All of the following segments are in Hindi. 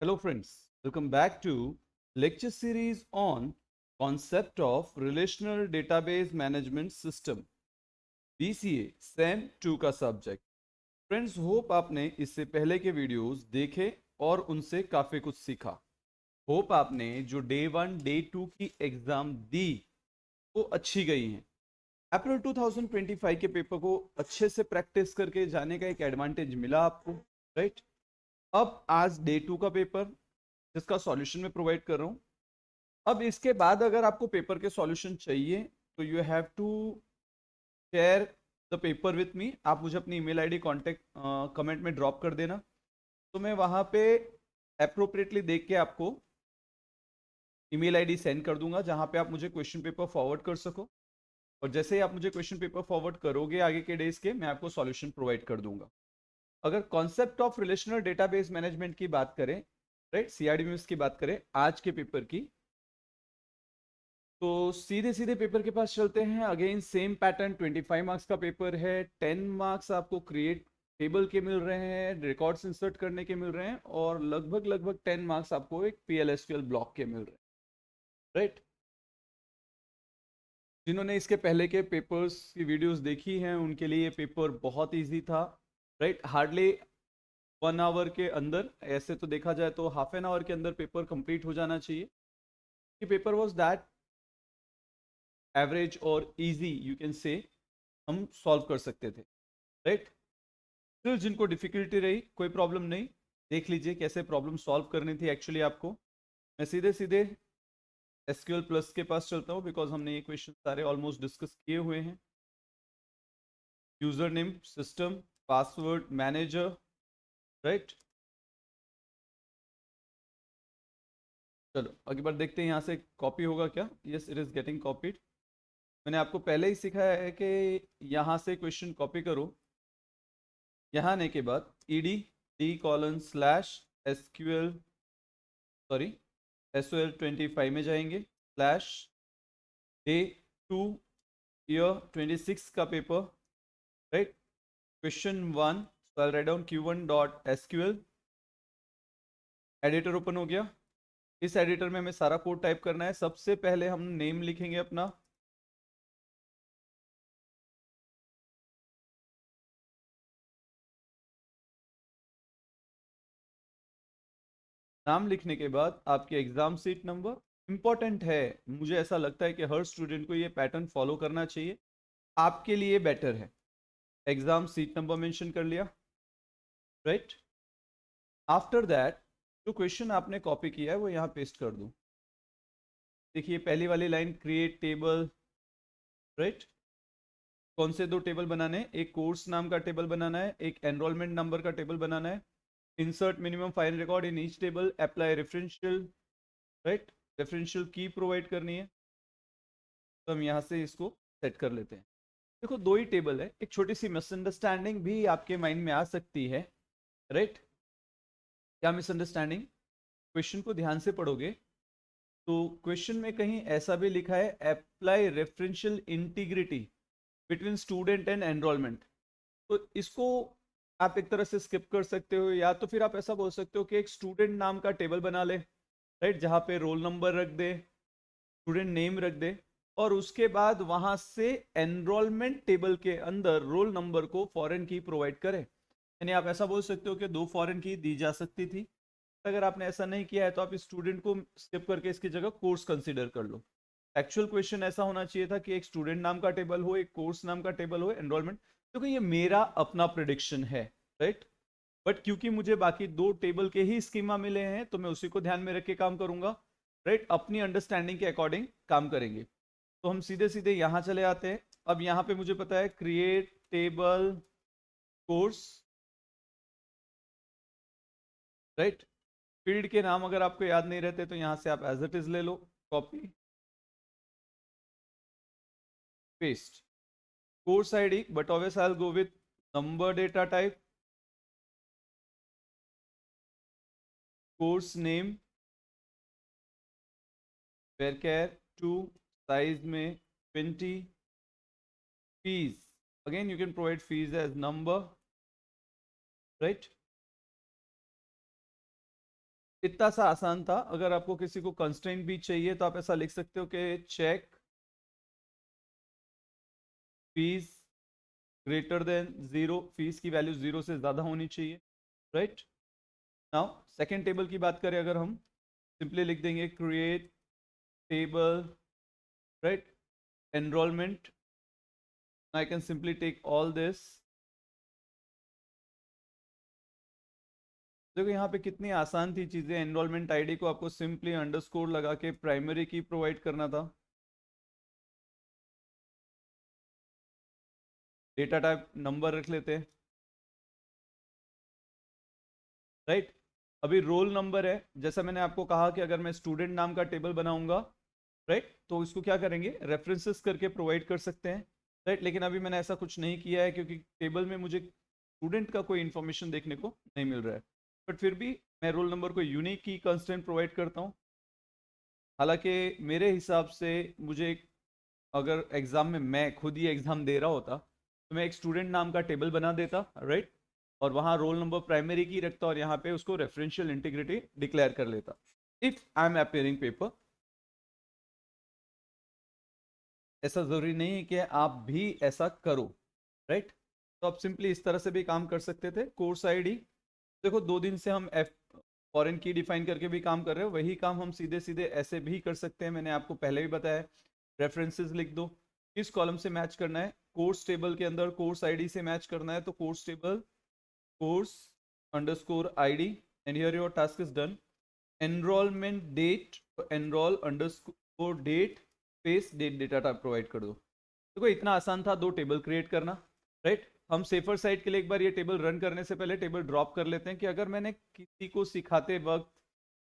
Hello friends, welcome back to lecture series on concept of relational database management system BCA SAM 2 का सब्जेक्ट। फ्रेंड्स होप आपने इससे पहले के वीडियोस देखे और उनसे काफी कुछ सीखा। होप आपने जो डे 1 डे 2 की एग्जाम दी वो अच्छी गई हैं। अप्रैल 2025 के पेपर को अच्छे से प्रैक्टिस करके जाने का एक एडवांटेज मिला आपको, राइट। अब आज डे 2 का पेपर जिसका सॉल्यूशन मैं प्रोवाइड कर रहा हूँ। अब इसके बाद अगर आपको पेपर के सॉल्यूशन चाहिए तो you have to share the paper with me. आप मुझे अपनी ईमेल आईडी कांटेक्ट कमेंट में ड्रॉप कर देना, तो मैं वहाँ पे अप्रोप्रिएटली देख के आपको ईमेल आईडी सेंड कर दूंगा जहाँ पे आप मुझे क्वेश्चन पेपर फॉरवर्ड कर सको। और जैसे ही आप मुझे क्वेश्चन पेपर फॉरवर्ड करोगे आगे के डेज के, मैं आपको सॉल्यूशन प्रोवाइड कर दूंगा। अगर concept of relational database management की बात करें, राइट, सीआरडीएमएस की बात करें आज के पेपर की, तो सीधे सीधे पेपर के पास चलते हैं। अगेन सेम पैटर्न, 25 मार्क्स का पेपर है। 10 मार्क्स आपको क्रिएट टेबल के मिल रहे हैं, रिकॉर्ड्स इंसर्ट करने के मिल रहे हैं, और लगभग लगभग 10 मार्क्स आपको एक पीएलएसक्यूएल ब्लॉक के मिल रहे हैं, राइट। जिन्होंने इसके पहले के पेपर्स की वीडियोस देखी हैं उनके लिए ये पेपर बहुत इजी था, राइट। हार्डली 1 आवर के अंदर, ऐसे तो देखा जाए तो हाफ एन आवर के अंदर पेपर कंप्लीट हो जाना चाहिए। कि पेपर वाज दैट एवरेज और इजी यू कैन से, हम सॉल्व कर सकते थे, राइट। फिर जिनको डिफिकल्टी रही कोई प्रॉब्लम नहीं, देख लीजिए कैसे प्रॉब्लम सॉल्व करनी थी एक्चुअली आपको। मैं सीधे सीधे एसक्यूएल प्लस के पास चलता हूँ बिकॉज हमने ये क्वेश्चन सारे ऑलमोस्ट डिस्कस किए हुए हैं। User name, system, password manager, right. चलो अगली बार देखते हैं यहाँ से कॉपी होगा क्या। Yes, it is getting copied. मैंने आपको पहले ही सिखाया है कि यहाँ से क्वेश्चन कॉपी करो। यहाँ आने के बाद ईडी d:/SQL, सॉरी, SOL 25 में जाएंगे, स्लैश डे 2 ईयर 26 का paper, right. Question 1, so I'll write down q1.sql। Editor open हो गया। इस एडिटर में हमें सारा कोड टाइप करना है। सबसे पहले हम नेम लिखेंगे अपना, नाम लिखने के बाद आपके एग्जाम सीट नंबर। इंपॉर्टेंट है, मुझे ऐसा लगता है कि हर स्टूडेंट को ये पैटर्न फॉलो करना चाहिए, आपके लिए बेटर है। एग्जाम सीट नंबर मेंशन कर लिया, राइट। आफ्टर दैट जो क्वेश्चन आपने कॉपी किया है वो यहाँ पेस्ट कर दूं। देखिए पहली वाली लाइन, क्रिएट टेबल, राइट। कौन से दो टेबल बनाने हैं? एक कोर्स नाम का टेबल बनाना है, एक एनरोलमेंट नंबर का टेबल बनाना है। Insert minimum file record in each table, apply referential, right, referential की प्रोवाइड करनी है। तो हम यहाँ से इसको सेट कर लेते हैं। देखो दो ही टेबल है, एक छोटी सी मिसअंडरस्टैंडिंग भी आपके माइंड में आ सकती है, राइट। क्या मिसअंडरस्टैंडिंग? क्वेश्चन को ध्यान से पढ़ोगे तो क्वेश्चन में कहीं ऐसा भी लिखा है, apply referential integrity between student and enrolment. तो इसको आप एक तरह से स्किप कर सकते हो, या तो फिर आप ऐसा बोल सकते हो कि एक स्टूडेंट नाम का टेबल बना ले, राइट, जहाँ पे रोल नंबर रख दे, स्टूडेंट नेम रख दे, और उसके बाद वहां से एनरोलमेंट टेबल के अंदर रोल नंबर को फॉरेन की प्रोवाइड करे। यानी आप ऐसा बोल सकते हो कि दो फॉरेन की दी जा सकती थी। अगर आपने ऐसा नहीं किया है तो आप स्टूडेंट को स्किप करके इसकी जगह कोर्स कंसीडर कर लो। एक्चुअल क्वेश्चन ऐसा होना चाहिए था कि एक स्टूडेंट नाम का टेबल हो, एक कोर्स नाम का टेबल हो, एनरोलमेंट। क्योंकि ये मेरा अपना प्रिडिक्शन है, राइट। बट क्योंकि मुझे बाकी दो टेबल के ही स्कीमा मिले हैं तो मैं उसी को ध्यान में रख के काम करूंगा, राइट। अपनी अंडरस्टैंडिंग के अकॉर्डिंग काम करेंगे। तो हम सीधे सीधे यहां चले आते हैं। अब यहां पे मुझे पता है create table course, right. Field के नाम अगर आपको याद नहीं रहते तो यहां से आप एज इट इज ले लो, copy paste. Course ID, but obvious I will go with number data type. Course name varchar 2, size में 20। Fees, again you can provide fees as number, right. इतना सा आसान था। अगर आपको किसी को कंस्ट्रेंट भी चाहिए तो आप ऐसा लिख सकते हो कि check fees greater than zero, fees की वैल्यू जीरो से ज्यादा होनी चाहिए, राइट। नाउ सेकेंड टेबल की बात करें अगर हम, सिंपली लिख देंगे create table, right, enrolment. I can simply take all this. देखो यहाँ पे कितनी आसान थी चीजें। एनरोलमेंट आईडी को आपको सिंपली अंडरस्कोर लगा के प्राइमरी की प्रोवाइड करना था। डेटा टाइप नंबर रख लेते हैं, राइट। अभी रोल नंबर है, जैसा मैंने आपको कहा कि अगर मैं स्टूडेंट नाम का टेबल बनाऊंगा, राइट, तो इसको क्या करेंगे, रेफरेंसेस करके प्रोवाइड कर सकते हैं, राइट। लेकिन अभी मैंने ऐसा कुछ नहीं किया है क्योंकि टेबल में मुझे स्टूडेंट का कोई इन्फॉर्मेशन देखने को नहीं मिल रहा है। बट फिर भी मैं रोल नंबर को यूनिक की कंस्टेंट प्रोवाइड करता हूँ। हालांकि मेरे हिसाब से मुझे अगर एग्जाम में मैं खुद ही एग्जाम दे रहा होता तो मैं एक स्टूडेंट नाम का टेबल बना देता, राइट, और वहां रोल नंबर प्राइमरी की रखता और यहाँ पे उसको रेफरेंशियल इंटीग्रिटी डिक्लेयर कर लेता if I am appearing paper. ऐसा जरूरी नहीं है कि आप भी ऐसा करो, राइट। तो आप सिंपली इस तरह से भी काम कर सकते थे। कोर्स आईडी, देखो 2 दिन से हम एफ फॉरेन की डिफाइन करके भी काम कर रहे हो, वही काम हम सीधे सीधे ऐसे भी कर सकते हैं। मैंने आपको पहले भी बताया, रेफरेंसेस लिख दो, किस कॉलम से मैच करना है, कोर्स टेबल के अंदर कोर्स आईडी से मैच करना है तो course table course underscore ID, and here your task is done. Enrolment date, enrol underscore date space date data type provide कर दो। देखो इतना आसान था दो टेबल क्रिएट करना, राइट। हम सेफर साइड के लिए एक बार ये टेबल रन करने से पहले टेबल ड्रॉप कर लेते हैं कि अगर मैंने किसी को सिखाते वक्त,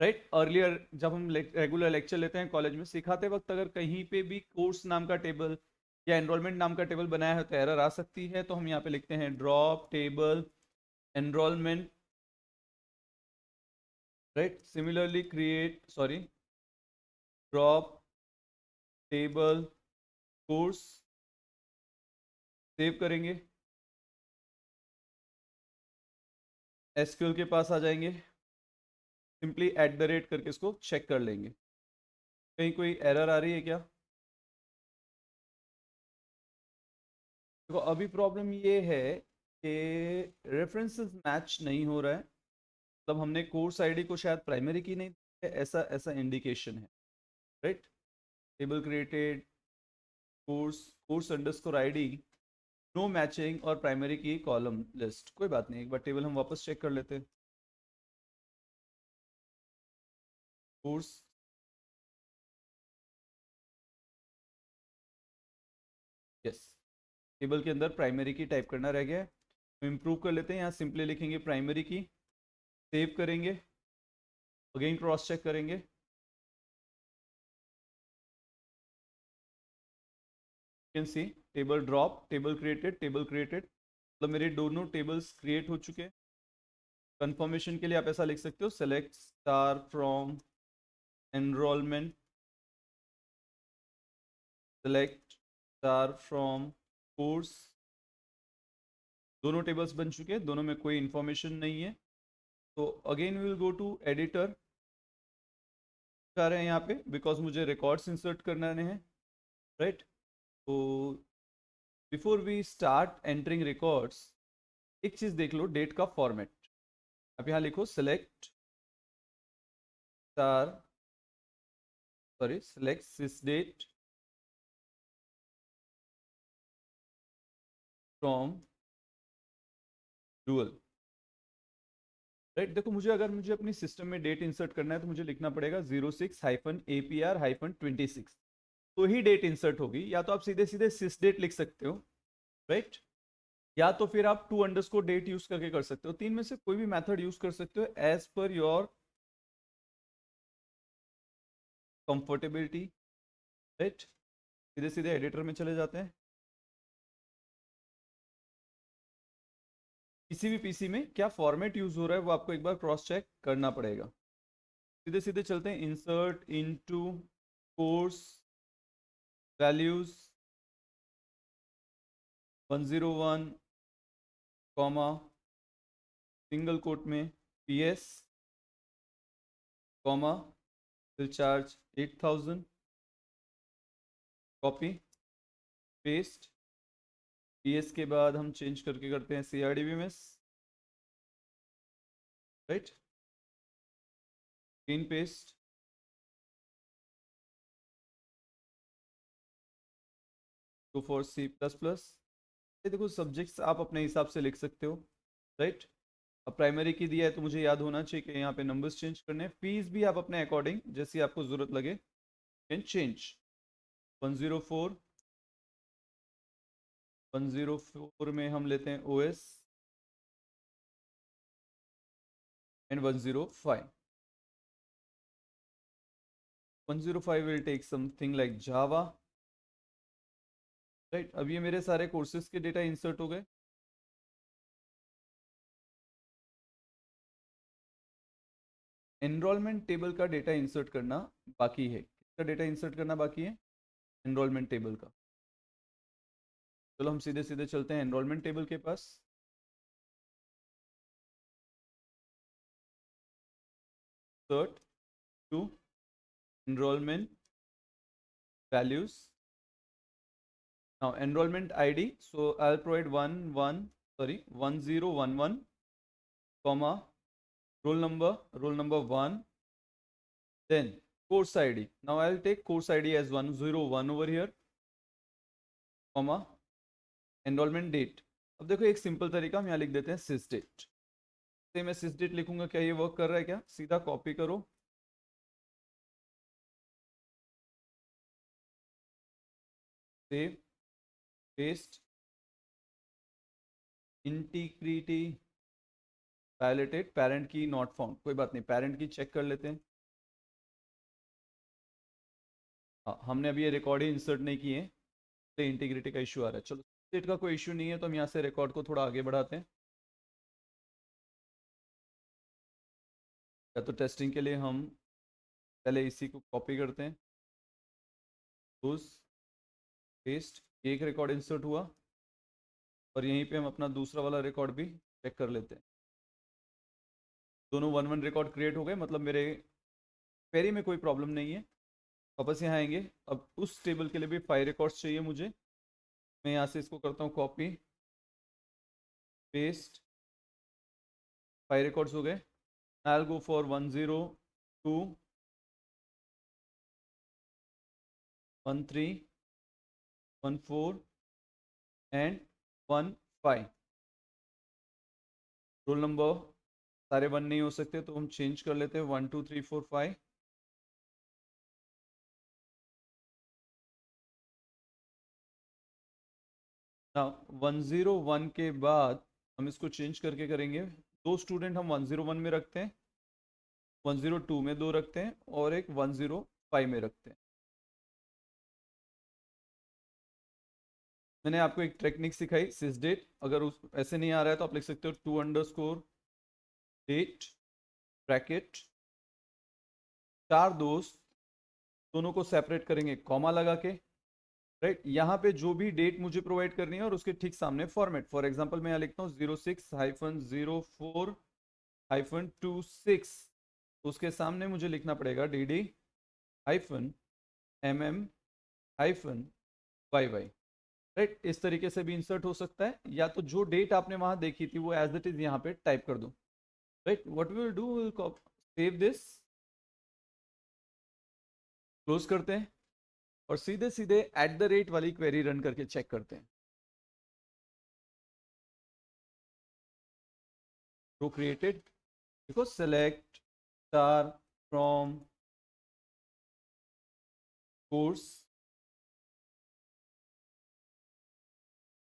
राइट, अर्लियर जब हम रेगुलर लेक्चर लेते हैं कॉलेज में, सिखाते वक्त अगर कहीं पे भी कोर्स नाम का टेबल या एनरोलमेंट नाम का टेबल बनाया है तो एरर आ सकती है। तो हम यहाँ पे लिखते हैं drop table enrolment, right. Similarly create, sorry, drop table course, save करेंगे, एसक्यूएल के पास आ जाएंगे, सिंपली एट द रेट करके इसको चेक कर लेंगे कहीं कोई एरर आ रही है क्या। देखो अभी प्रॉब्लम ये है कि रेफरेंसेस मैच नहीं हो रहा है, मतलब हमने कोर्स आईडी को शायद प्राइमरी की नहीं दी है, ऐसा ऐसा इंडिकेशन है, right. Table created course course underscore ID no matching और प्राइमरी की कॉलम लिस्ट, कोई बात नहीं, एक बार टेबल हम वापस चेक कर लेते हैं। कोर्स, यस, टेबल के अंदर प्राइमरी की टाइप करना रह गया है, तो इम्प्रूव कर लेते हैं। यहाँ सिंपली लिखेंगे प्राइमरी की, सेव करेंगे, अगेन क्रॉस चेक करेंगे, can see table drop table created, table created, मतलब मेरे दोनों टेबल्स क्रिएट हो चुके हैं। कंफर्मेशन के लिए आप ऐसा लिख सकते हो, select star from enrolment, select star from course. दोनों टेबल्स बन चुके हैं, दोनों में कोई इंफॉर्मेशन नहीं है। तो again we will go to editor, जा रहे हैं यहाँ पे बिकॉज मुझे रिकॉर्ड्स इंसर्ट करना है, राइट। तो before we start entering records, एक चीज देख लो, डेट का फॉर्मेट। अब यहाँ लिखो select star, sorry, select sys date from dual, right. देखो मुझे अगर मुझे अपनी सिस्टम में डेट इंसर्ट करना है तो मुझे लिखना पड़ेगा 06-APR-26, तो ही डेट इंसर्ट होगी। या तो आप सीधे सीधे सिस डेट लिख सकते हो, राइट, या तो फिर आप टू अंडरस्कोर डेट यूज करके कर सकते हो। तीन में से कोई भी मेथड यूज कर सकते हो as per your comfortability, right. सीधे सीधे एडिटर में चले जाते हैं। किसी भी पीसी में क्या फॉर्मेट यूज हो रहा है वो आपको एक बार क्रॉस चेक करना पड़ेगा। सीधे सीधे चलते हैं, insert into course values 101 comma single quote में PS, comma will charge 8000, copy paste, PS के बाद हम चेंज करके करते हैं CRDBMS, right, in paste, go for C++। ये देखो सब्जेक्ट्स आप अपने हिसाब से लिख सकते हो, राइट। अब प्राइमरी की दिया है तो मुझे याद होना चाहिए कि यहाँ पे नंबर्स चेंज करने हैं। फीस भी आप अपने अकॉर्डिंग जैसी आपको ज़रूरत लगे कैन चेंज। 104 104 में हम लेते हैं OS and 105 will take something like Java, right. अब ये मेरे सारे कोर्सेज के डेटा इंसर्ट हो गए। एनरोलमेंट टेबल का डेटा इंसर्ट करना बाकी है। किसका डेटा इंसर्ट करना बाकी है? एनरोलमेंट टेबल का। चलो हम सीधे सीधे चलते हैं एनरोलमेंट टेबल के पास। Insert to enrollment values. Now enrollment ID. So I'll provide 1011, comma roll number 1. Then course ID. Now I'll take course ID as 101 over here, comma enrollment date. अब देखो एक सिंपल तरीका हम यहाँ लिख देते हैं sys date। से मैं sys date लिखूंगा, क्या ये वर्क कर रहा है? क्या सीधा कॉपी करो, save, paste, integrity violated, parent की नॉट फाउंड। कोई बात नहीं, पेरेंट की चेक कर लेते हैं। हाँ, हमने अभी ये रिकॉर्ड ही इंसर्ट नहीं किए, तो इंटीग्रिटी का इशू आ रहा है। चलो स्टेट का कोई इशू नहीं है, तो हम यहाँ से रिकॉर्ड को थोड़ा आगे बढ़ाते हैं। या तो टेस्टिंग के लिए हम पहले इसी को कॉपी करते हैं, पेस्ट, एक रिकॉर्ड इंसर्ट हुआ, और यहीं पे हम अपना दूसरा वाला रिकॉर्ड भी चेक कर लेते हैं। दोनों 1-1 रिकॉर्ड क्रिएट हो गए, मतलब मेरे क्वेरी में कोई प्रॉब्लम नहीं है। वापस यहाँ आएंगे। अब उस टेबल के लिए भी 5 रिकॉर्ड्स चाहिए मुझे। मैं यहाँ से इसको करता हूँ कॉपी, पेस्ट, 5 रिकॉर्ड्स हो गए। I'll go for 102, 13, 14 and 15। Roll number सारे 1 नहीं हो सकते, तो हम चेंज कर लेते हैं 1 2 3 4 5। ना 101 के बाद हम इसको चेंज करके करेंगे। 2 स्टूडेंट हम 101 में रखते हैं, 102 में 2 रखते हैं, और एक 105 में रखते हैं। मैंने आपको एक टेक्निक सिखाई, सिसडेट। अगर उस ऐसे नहीं आ रहा है तो आप लिख सकते हो 2 डेट ब्रैकेट, 4 दोस्त, दोनों को सेपरेट करेंगे कॉमा लगा के, राइट। यहाँ पे जो भी डेट मुझे प्रोवाइड करनी है और उसके ठीक सामने फॉर्मेट। फॉर एग्जांपल मैं यहाँ लिखता हूँ 06-04-26, उसके सामने मुझे लिखना पड़ेगा DD-MM-YY, राइट। इस तरीके से भी इंसर्ट हो सकता है, या तो जो डेट आपने वहां देखी थी वो एज इट इज यहाँ पे टाइप कर दो, right. What we will do, will save this, close करते हैं, और सीधे सीधे @ वाली क्वेरी रन करके चेक करते हैं। रो क्रिएटेड, देखो select star from course,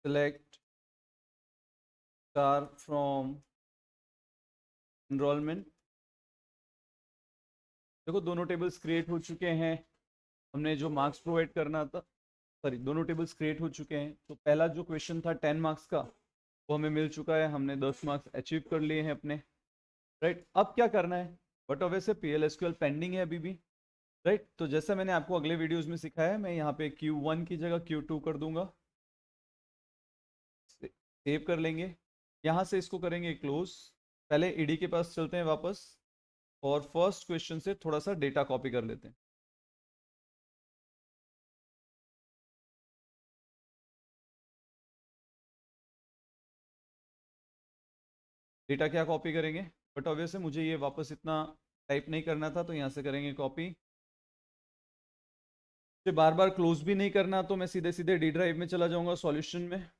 select star from enrolment. देखो दोनों टेबल्स क्रिएट हो चुके हैं। हमने जो मार्क्स प्रोवाइड करना था, सॉरी, दोनों टेबल्स क्रिएट हो चुके हैं। तो पहला जो क्वेश्चन था 10 मार्क्स का, वो हमें मिल चुका है। हमने 10 मार्क्स अचीव कर लिए हैं अपने, राइट। अब क्या करना है? बट ऑब्वियसली PL/SQL पेंडिंग है अभी भी, राइट। तो जैसा मैंने आपको अगले वीडियोस में सिखाया है, मैं यहाँ पे Q1 की जगह Q2 कर दूंगा, सेव कर लेंगे। यहाँ से इसको करेंगे क्लोज। पहले ईडी के पास चलते हैं वापस, और फर्स्ट क्वेश्चन से थोड़ा सा डेटा कॉपी कर लेते हैं। डेटा क्या कॉपी करेंगे, बट ऑब्वियसली मुझे ये वापस इतना टाइप नहीं करना था, तो यहाँ से करेंगे कॉपी। बार बार क्लोज भी नहीं करना, तो मैं सीधे सीधे डी ड्राइव में चला जाऊंगा सॉल्यूशन में।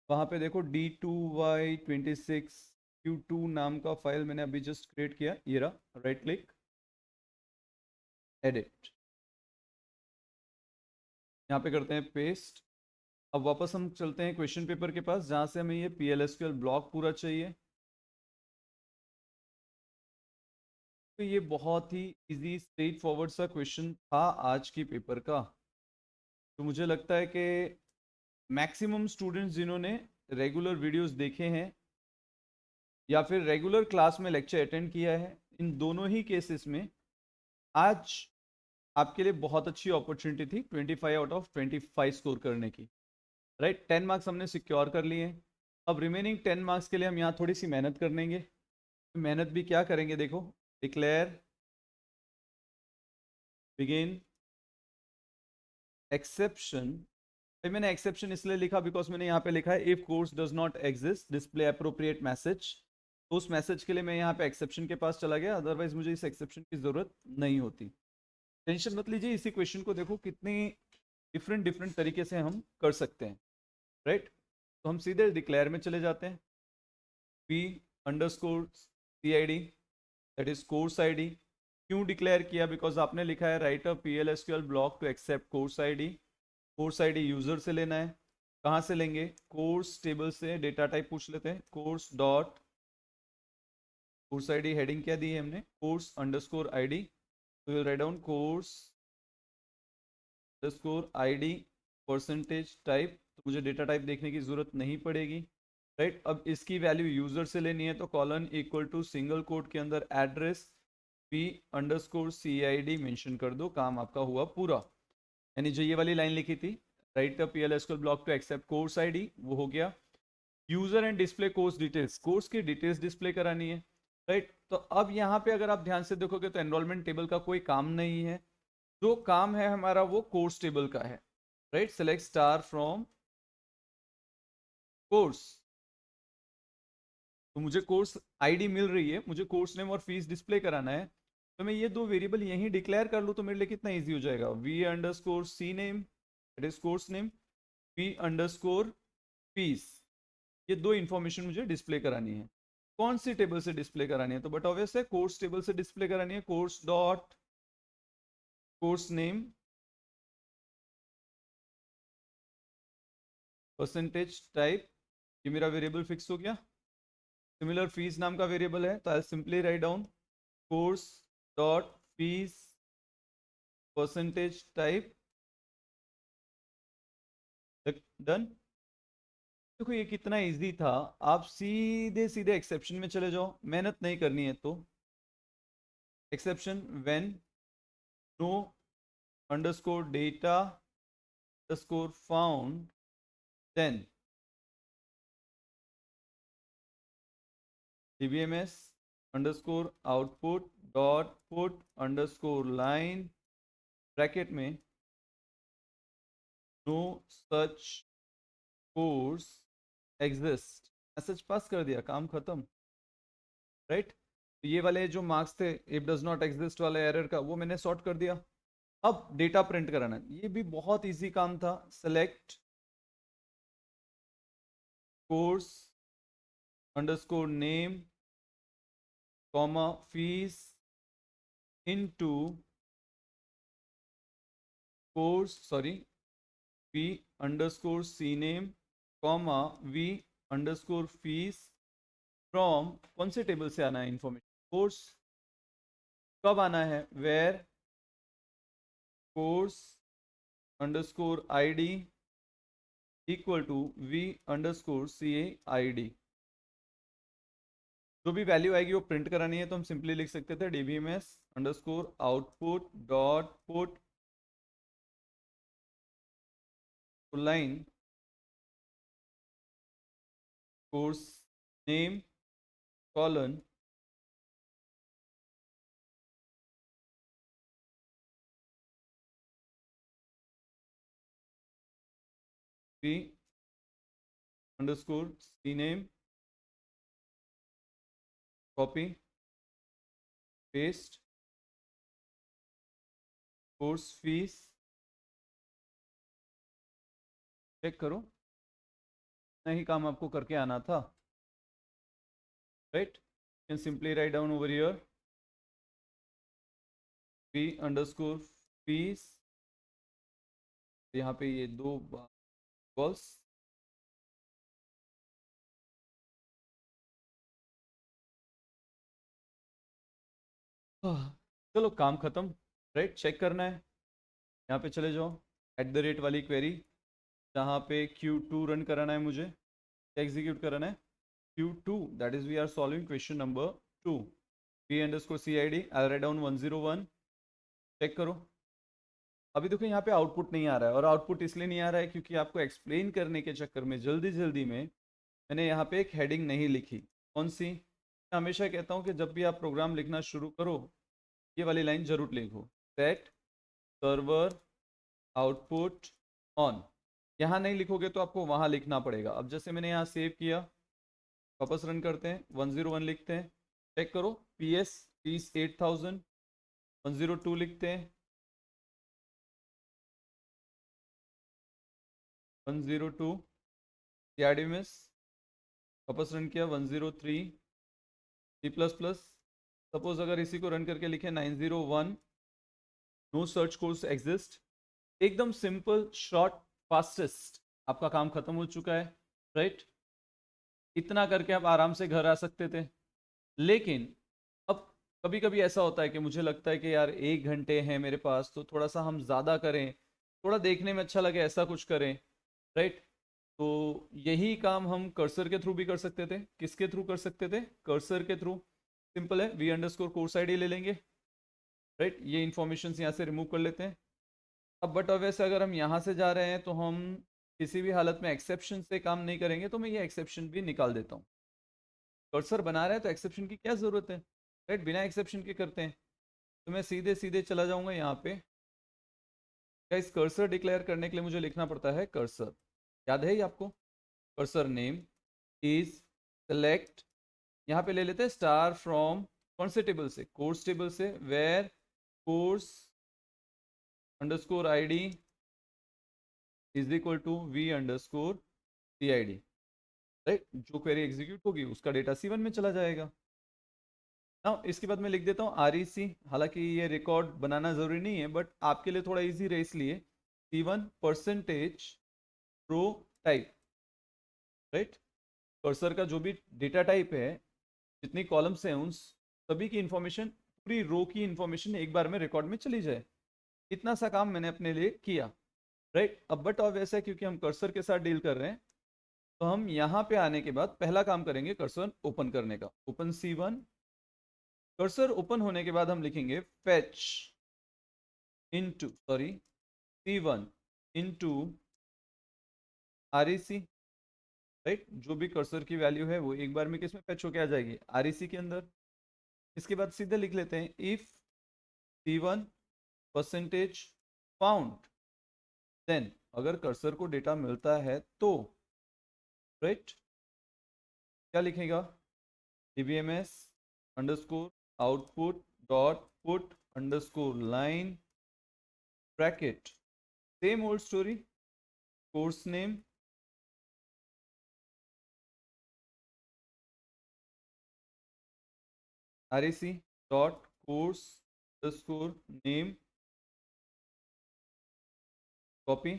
वहां पे देखो D2Y26Q2 नाम का फाइल मैंने अभी जस्ट क्रिएट किया, ये रहा, राइट क्लिक, एडिट, यहाँ पे करते हैं पेस्ट। अब वापस हम चलते हैं क्वेश्चन पेपर के पास, जहां से हमें ये PLSQL ब्लॉक पूरा चाहिए। तो ये बहुत ही इजी स्ट्रेट फॉरवर्ड सा क्वेश्चन था आज की पेपर का। तो मुझे लगता है कि मैक्सिमम स्टूडेंट्स जिन्होंने रेगुलर वीडियोस देखे हैं या फिर रेगुलर क्लास में लेक्चर अटेंड किया है, इन दोनों ही केसेस में आज आपके लिए बहुत अच्छी अपॉर्चुनिटी थी 25 आउट ऑफ 25 स्कोर करने की। राइट, 10 मार्क्स हमने सिक्योर कर लिए हैं। अब रिमेनिंग 10 मार्क्स के लिए हम यहाँ थोड़ी सी मेहनत कर लेंगे। मेहनत भी क्या करेंगे, देखो, डिक्लेयर बिगिन एक्सेप्शन। मैंने एक्सेप्शन इसलिए लिखा बिकॉज मैंने यहाँ पे लिखा है if course does not exist display appropriate message. तो उस मैसेज के लिए मैं यहाँ पे एक्सेप्शन के पास चला गया, अदरवाइज मुझे इस एक्सेप्शन की जरूरत नहीं होती। टेंशन मत लीजिए, इसी क्वेश्चन को देखो कितनी डिफरेंट डिफरेंट तरीके से हम कर सकते हैं। राइट, तो हम सीधे डिक्लेयर में चले जाते हैं। p underscore CID, that is course ID। क्यों डिक्लेयर किया, बिकॉज आपने लिखा है right a PLSQL block to accept course ID। Course ID user से लेना है। कहाँ से लेंगे, कोर्स टेबल से डेटा टाइप पूछ लेते हैं, course dot course ID heading क्या दी है हमने, कोर्स अंडरस्कोर ID। तो will write down course underscore ID percentage type. तो मुझे डेटा टाइप देखने की जरूरत नहीं पड़ेगी। राइट, अब इसकी वैल्यू यूजर से लेनी है, तो colon equal to single quote के अंदर address p underscore CID mention कर दो, काम आपका हुआ पूरा। यानी जो ये वाली लाइन लिखी थी, write the PLSQL block to accept course ID, वो हो गया। User end display course details, course की डिटेल्स डिस्प्ले करानी है। राइट, तो अब यहाँ पे अगर आप ध्यान से देखोगे तो एनरोलमेंट टेबल का कोई काम नहीं है, जो काम है हमारा वो कोर्स टेबल का है। Right, select star from course. तो मुझे कोर्स ID मिल रही है, मुझे कोर्स नेम और फीस डिस्प्ले कराना है, तो मैं ये दो वेरिएबल यहीं डिक्लेयर कर लूँ तो मेरे लिए कितना ईजी हो जाएगा। V underscore C name, it is course name, P underscore fees. ये दो इंफॉर्मेशन मुझे डिस्प्ले करानी है। कौन सी टेबल से डिस्प्ले करानी है, तो बट ऑब्वियस है कोर्स टेबल से डिस्प्ले करानी है। Course dot course name percentage type, ये मेरा वेरिएबल फिक्स हो गया। सिमिलर फीस नाम का वेरिएबल है, तो I simply write down course dot fees percentage type, done. देखो ये कितना इजी था, आप सीधे सीधे एक्सेप्शन में चले जाओ, मेहनत नहीं करनी है तो। Exception when no underscore data underscore found, then dbms underscore output dot put underscore line, bracket में no such course exist, message pass कर दिया, काम खत्म। राइट, ये वाले जो मार्क्स थे इफ डज नॉट एग्जिस्ट वाले एरर का, वो मैंने सॉर्ट कर दिया। अब डेटा प्रिंट कराना, ये भी बहुत इजी काम था। Select course underscore name comma fees into course sorry p underscore C name comma v underscore fees from, कौन से टेबल से आना है इंफॉर्मेशन, कोर्स। कब आना है, where course underscore ID equal to v underscore CID। जो भी वैल्यू आएगी वो प्रिंट करानी है, तो हम सिंपली लिख सकते थे dbms underscore output dot put line course name colon p underscore cname, copy paste, course fees, check करो नहीं काम आपको करके आना था, right? Can simply write down over here p underscore fees, यहाँ पे ये दो बॉल्स, चलो काम खत्म, राइट? चेक करना है, यहाँ पे चले जाओ @ वाली क्वेरी, जहाँ पे Q2 रन कराना है मुझे, क्या एग्जीक्यूट कराना है? Q2, that is we are solving question number 2, p underscore cid, I write down 101, check करो। अभी देखो यहाँ पे आउटपुट नहीं आ रहा है, और आउटपुट इसलिए नहीं आ रहा है क्योंकि आपको एक्सप्लेन करने के चक्कर में जल्दी जल्दी में मैंने यहाँ पे एक हेडिंग नहीं लिखी। कौन सी? मैं हमेशा कहता हूँ कि जब भी आप प्रोग्राम लिखना शुरू करो, ये वाली लाइन जरूर लिखो, सेट सर्वर आउटपुट ऑन। यहाँ नहीं लिखोगे तो आपको वहाँ लिखना पड़ेगा। अब जैसे मैंने यहाँ सेव किया, वापस रन करते हैं, 101 लिखते हैं, चेक करो, PS फीस 8000, 102 लिखते हैं, 102 CRDMS, वापस रन किया, 103 C++। सपोज अगर इसी को रन करके लिखे 901, नो सर्च कोर्स एग्जिस्ट, एकदम सिंपल, शॉर्ट, फास्टेस्ट, आपका काम खत्म हो चुका है, राइट? इतना करके आप आराम से घर आ सकते थे। लेकिन अब कभी कभी ऐसा होता है कि मुझे लगता है कि यार 1 घंटे हैं मेरे पास, तो थोड़ा सा हम ज़्यादा करें, थोड़ा देखने में अच्छा लगे, ऐसा कुछ करें, राइट? तो यही काम हम कर्सर के थ्रू भी कर सकते थे। किसके थ्रू कर सकते थे? कर्सर के थ्रू। सिंपल है, v अंडरस्कोर कोर्स ID ले लेंगे, राइट? ये इन्फॉर्मेशन यहाँ से रिमूव कर लेते हैं। अब बट ऑब्वियस अगर हम यहाँ से जा रहे हैं तो हम किसी भी हालत में एक्सेप्शन से काम नहीं करेंगे, तो मैं ये एक्सेप्शन भी निकाल देता हूँ। कर्सर बना रहे हैं तो एक्सेप्शन की क्या ज़रूरत है, राइट? बिना एक्सेप्शन के करते हैं। तो मैं सीधे सीधे चला जाऊँगा यहाँ पे। क्या इस कर्सर डिक्लेयर करने के लिए मुझे लिखना पड़ता है कर्सर, याद है ये आपको? कर्सर नेम इज सेलेक्ट, यहाँ पे ले लेते हैं स्टार फ्रॉम, कौन से टेबल से? कोर्स टेबल से, where course underscore ID is equal to v underscore CID, right? जो क्वेरी एग्जीक्यूट होगी उसका डेटा C1 में चला जाएगा। ना इसके बाद मैं लिख देता हूँ REC, हालांकि ये रिकॉर्ड बनाना जरूरी नहीं है, बट आपके लिए थोड़ा इजी रहे इसलिए C1 परसेंटेज रो टाइप, राइट? कर्सर का जो भी डेटा टाइप है, जितनी कॉलम्स हैं उन सभी की इंफॉर्मेशन, पूरी रो की इंफॉर्मेशन एक बार में रिकॉर्ड में चली जाए। इतना सा काम मैंने अपने लिए किया, राइट? अब बट ऑफ ऐसा है क्योंकि हम कर्सर के साथ डील कर रहे हैं, तो हम यहाँ पे आने के बाद पहला काम करेंगे कर्सर ओपन करने का। ओपन C1, कर्सर ओपन होने के बाद हम लिखेंगे fetch into, sorry, C1 into REC, right? जो भी कर्सर की वैल्यू है वो एक बार में किस में फेच होके आ जाएगी? REC के अंदर। इसके बाद सीधे लिख लेते हैं if C1 percentage found, then अगर कर्सर को डेटा मिलता है तो, राइट, क्या लिखेगा? dbms underscore output dot put underscore line bracket, same old story, course name REC dot course underscore name, copy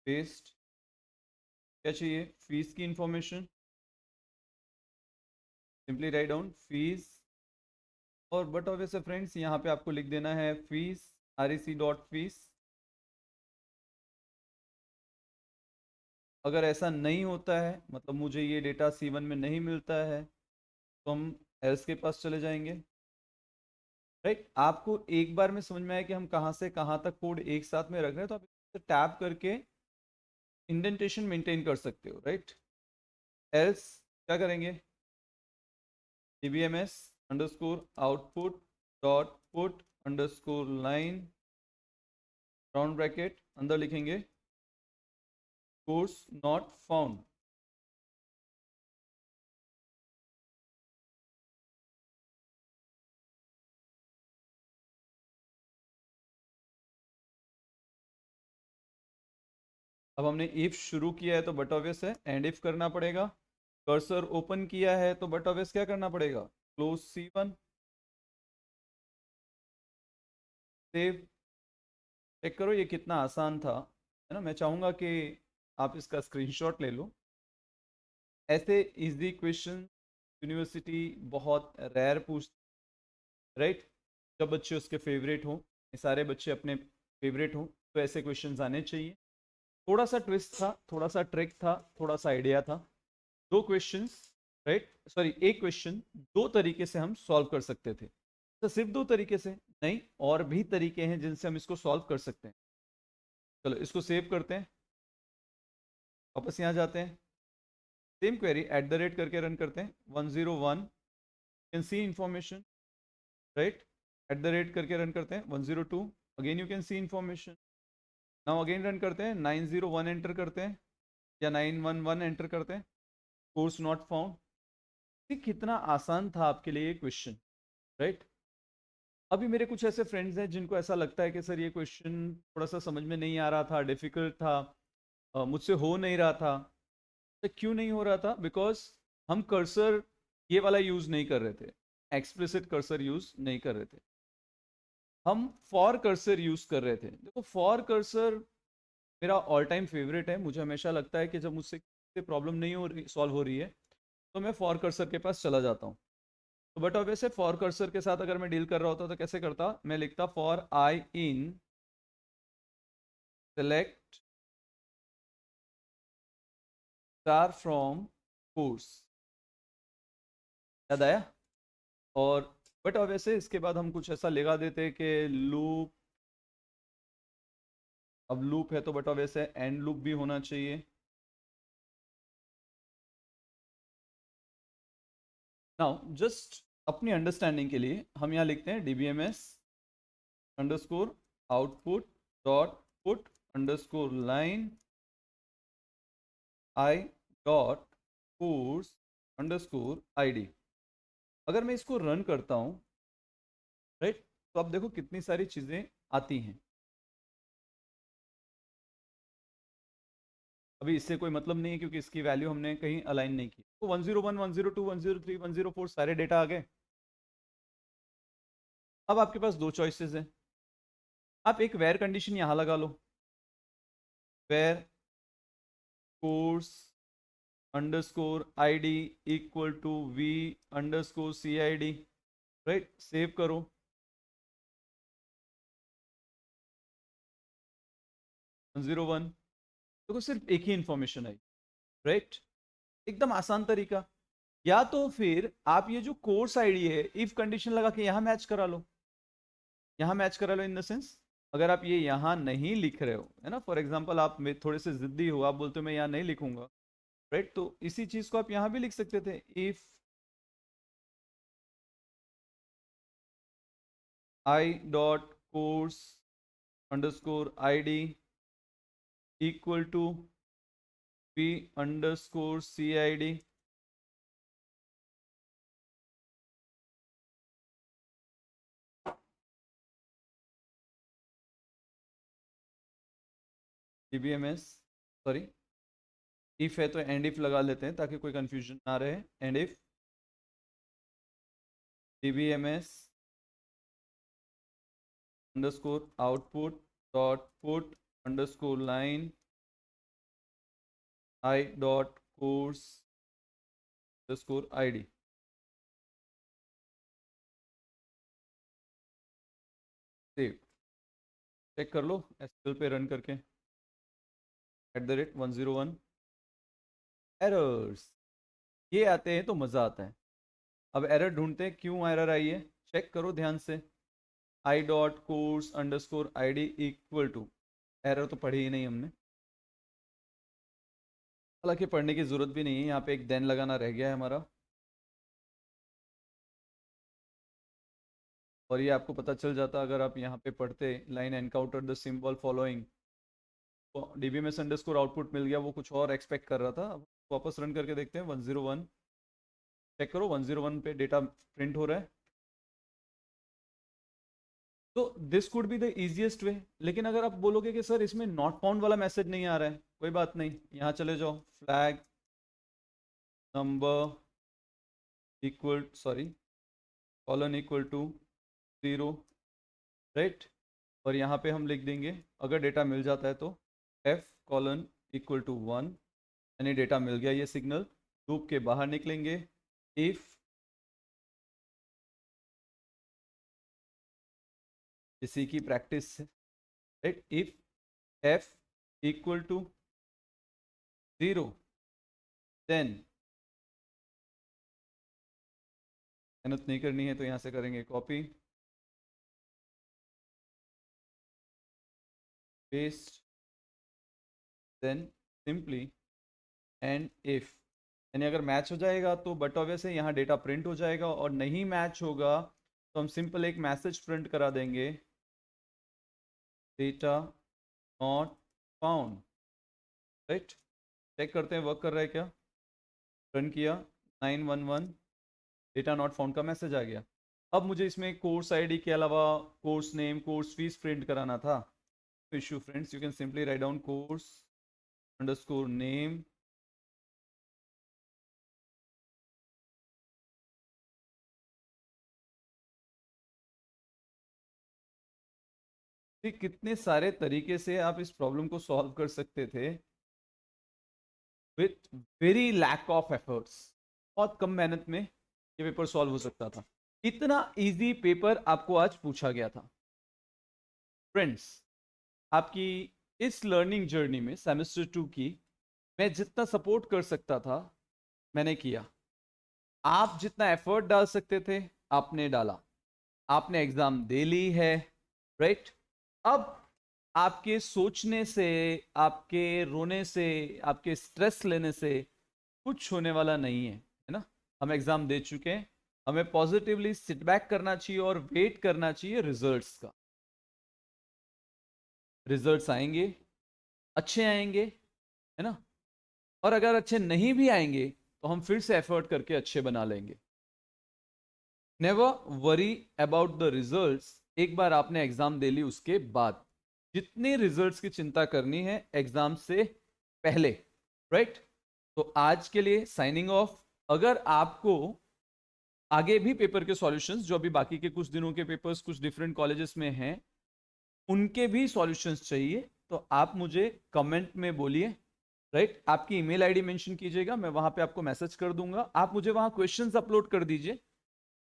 paste, क्या चाहिए? फीस की information, simply write down fees, और बट ऑब्वियस फ्रेंड्स यहाँ पे आपको लिख देना है फीस REC डॉट फीस। अगर ऐसा नहीं होता है, मतलब मुझे ये डेटा C1 में नहीं मिलता है, तो हम एल्स के पास चले जाएंगे, राइट? आपको एक बार में समझ में आया कि हम कहाँ से कहाँ तक कोड एक साथ में रख रहे हैं, तो आप टैप करके इंडेंटेशन मेंटेन कर सकते हो, राइट? एल्स क्या करेंगे? dbms underscore output dot put underscore line round bracket अंदर लिखेंगे कोर्स नॉट फाउंड। अब हमने इफ शुरू किया है तो बट ऑब्वियस है एंड इफ करना पड़ेगा। कर्सर ओपन किया है तो बट ऑब्वियस क्या करना पड़ेगा? Close C1, save. चेक करो ये कितना आसान था, है ना? मैं चाहूंगा कि आप इसका स्क्रीनशॉट ले लो। ऐसे इजी क्वेश्चन यूनिवर्सिटी बहुत रेयर पूछ, राइट? जब बच्चे उसके फेवरेट हों, सारे बच्चे अपने फेवरेट हों, तो ऐसे क्वेश्चंस आने चाहिए। थोड़ा सा ट्विस्ट था, थोड़ा सा ट्रिक था, थोड़ा सा आइडिया था। दो क्वेश्चंस, राइट, सॉरी एक क्वेश्चन दो तरीके से हम सॉल्व कर सकते थे। तो सिर्फ दो तरीके से नहीं, और भी तरीके हैं जिनसे हम इसको सॉल्व कर सकते हैं। चलो इसको सेव करते हैं, वापस यहाँ जाते हैं, same query eight the rate करके रन करते हैं। 101 can see information, right? Eight the rate करके रन करते हैं। 102 again you can see information. Now again run करते हैं, 901 एंटर करते हैं या 911 एंटर करते हैं, कोर्स नॉट फाउंड। कितना आसान था आपके लिए ये क्वेश्चन, राइट? अभी मेरे कुछ ऐसे फ्रेंड्स हैं जिनको ऐसा लगता है कि सर ये क्वेश्चन थोड़ा सा समझ में नहीं आ रहा था, डिफिकल्ट था, मुझसे हो नहीं रहा था। तो क्यों नहीं हो रहा था? बिकॉज हम कर्सर ये वाला यूज नहीं कर रहे थे, एक्सप्लिसिट कर्सर यूज नहीं कर रहे थे, हम फॉर कर्सर यूज कर रहे थे। देखो फॉर कर्सर मेरा ऑल टाइम फेवरेट है। मुझे हमेशा लगता है कि जब मुझसे प्रॉब्लम नहीं हो रही, सॉल्व हो रही है, तो मैं फॉर कर्सर के पास चला जाता हूँ। तो बट अब वैसे फॉर कर्सर के साथ अगर मैं डील कर रहा होता तो कैसे करता? मैं लिखता for I in select star from course. याद आया? और बट अब वैसे इसके बाद हम कुछ ऐसा लगा देते कि लूप, अब लूप है तो बट अब वैसे एंड लूप भी होना चाहिए। नाउ जस्ट अपनी अंडरस्टैंडिंग के लिए हम यहाँ लिखते हैं dbms underscore output dot put underscore line I dot course underscore id। अगर मैं इसको रन करता हूँ, राइट, तो अब देखो कितनी सारी चीजें आती हैं। अभी इससे कोई मतलब नहीं है क्योंकि इसकी वैल्यू हमने कहीं अलाइन नहीं की। तो 101 102 103 104 सारे डेटा आ गए। अब आपके पास दो चॉइसेस हैं। आप एक वेयर कंडीशन यहां लगा लो, where course underscore id equal to v underscore cid, right? Save करो। जीरो वन, देखो सिर्फ एक ही इंफॉर्मेशन आई, राइट? एकदम आसान तरीका। या तो फिर आप ये जो कोर्स आईडी है इफ कंडीशन लगा के यहां मैच करा लो। यहां मैच करा लो इन द सेंस, अगर आप ये यहां नहीं लिख रहे हो, है ना, फॉर एग्जांपल आप में थोड़े से जिद्दी हो, आप बोलते हो मैं यहां नहीं लिखूंगा, राइट, तो इसी चीज को आप यहां भी लिख सकते थे। If I dot course underscore id equal to p underscore cid, dbms, sorry if है तो एंड इफ लगा लेते हैं ताकि कोई कंफ्यूजन ना रहे। And if dbms underscore output dot put underscore line I dot course underscore id। Save. Check कर लो एसक्यूएल पे रन करके। एट द रेट 101 एरर्स, ये आते हैं तो मज़ा आता है। अब एरर ढूंढते हैं, क्यों एरर आई है चेक करो ध्यान से। I dot course underscore id equal to, error तो पढ़ी ही नहीं हमने, हालांकि पढ़ने की जरूरत भी नहीं है, यहाँ पे एक देन लगाना रह गया है हमारा। और ये आपको पता चल जाता अगर आप यहाँ पे पढ़ते line encounter the symbol following, dB में अंडरस्कोर आउटपुट मिल गया, वो कुछ और एक्सपेक्ट कर रहा था। अब वापस रन करके देखते हैं 101, चेक करो 101 पे डेटा प्रिंट हो रहा है। तो this could be the easiest way. लेकिन अगर आप बोलोगे कि सर इसमें नॉट फाउंड वाला मैसेज नहीं आ रहा है, कोई बात नहीं, यहाँ चले जाओ, flag number equal sorry colon equal to 0, right. और यहाँ पे हम लिख देंगे अगर डेटा मिल जाता है तो f कॉलन इक्वल टू 1, यानी डेटा मिल गया, ये सिग्नल। लूप के बाहर निकलेंगे, इफ इसी की प्रैक्टिस है, right, if f equal to 0 then, मेहनत नहीं करनी है तो यहाँ से करेंगे copy paste, then simply end if, यानी अगर मैच हो जाएगा तो बट ऑब्वियस है यहाँ डेटा प्रिंट हो जाएगा, और नहीं मैच होगा तो हम सिंपल एक मैसेज प्रिंट करा देंगे, data not found, right. Check करते हैं वर्क कर रहा है क्या। रन किया 911, डेटा नॉट फाउंड का मैसेज आ गया। अब मुझे इसमें कोर्स आईडी के अलावा course name, course fees print कराना था। Issue friends, you can simply write down course underscore name, कितने सारे तरीके से आप इस प्रॉब्लम को सॉल्व कर सकते थे with very lack of efforts. बहुत कम मेहनत में ये पेपर सॉल्व हो सकता था। इतना इजी पेपर आपको आज पूछा गया था। फ्रेंड्स, आपकी इस लर्निंग जर्नी में सेमेस्टर 2 की मैं जितना सपोर्ट कर सकता था मैंने किया। आप जितना एफर्ट डाल सकते थे आपने डाला, आपने एग्जाम दे ली है, राइट। अब आपके सोचने से, आपके रोने से, आपके स्ट्रेस लेने से कुछ होने वाला नहीं है ना। हम एग्जाम दे चुके हैं, हमें पॉजिटिवली सिट बैक करना चाहिए और वेट करना चाहिए रिजल्ट्स का। रिजल्ट्स आएंगे, अच्छे आएंगे, है ना। और अगर अच्छे नहीं भी आएंगे तो हम फिर से एफर्ट करके अच्छे बना लेंगे। Never worry about the results. एक बार आपने एग्जाम दे ली उसके बाद जितने रिजल्ट्स की चिंता करनी है एग्जाम से पहले, राइट। तो आज के लिए साइनिंग ऑफ। अगर आपको आगे भी पेपर के सॉल्यूशंस, जो अभी बाकी के कुछ दिनों के पेपर्स कुछ डिफरेंट कॉलेजेस में हैं, उनके भी सॉल्यूशंस चाहिए तो आप मुझे कमेंट में बोलिए, राइट। आपकी ईमेल आईडी मेंशन कीजिएगा, मैं वहां पे आपको मैसेज कर दूंगा। आप मुझे वहां क्वेश्चंस अपलोड कर दीजिए,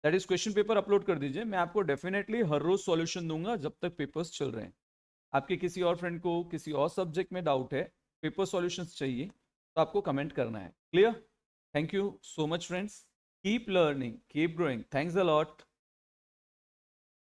that is question paper upload कर दीजिए। मैं आपको डेफिनेटली हर रोज सॉल्यूशन दूंगा जब तक पेपर्स चल रहे हैं। आपके किसी और फ्रेंड को किसी और सब्जेक्ट में डाउट है, पेपर सॉल्यूशंस चाहिए, तो आपको कमेंट करना है। Clear? Thank you so much friends, keep learning, keep growing, thanks a lot.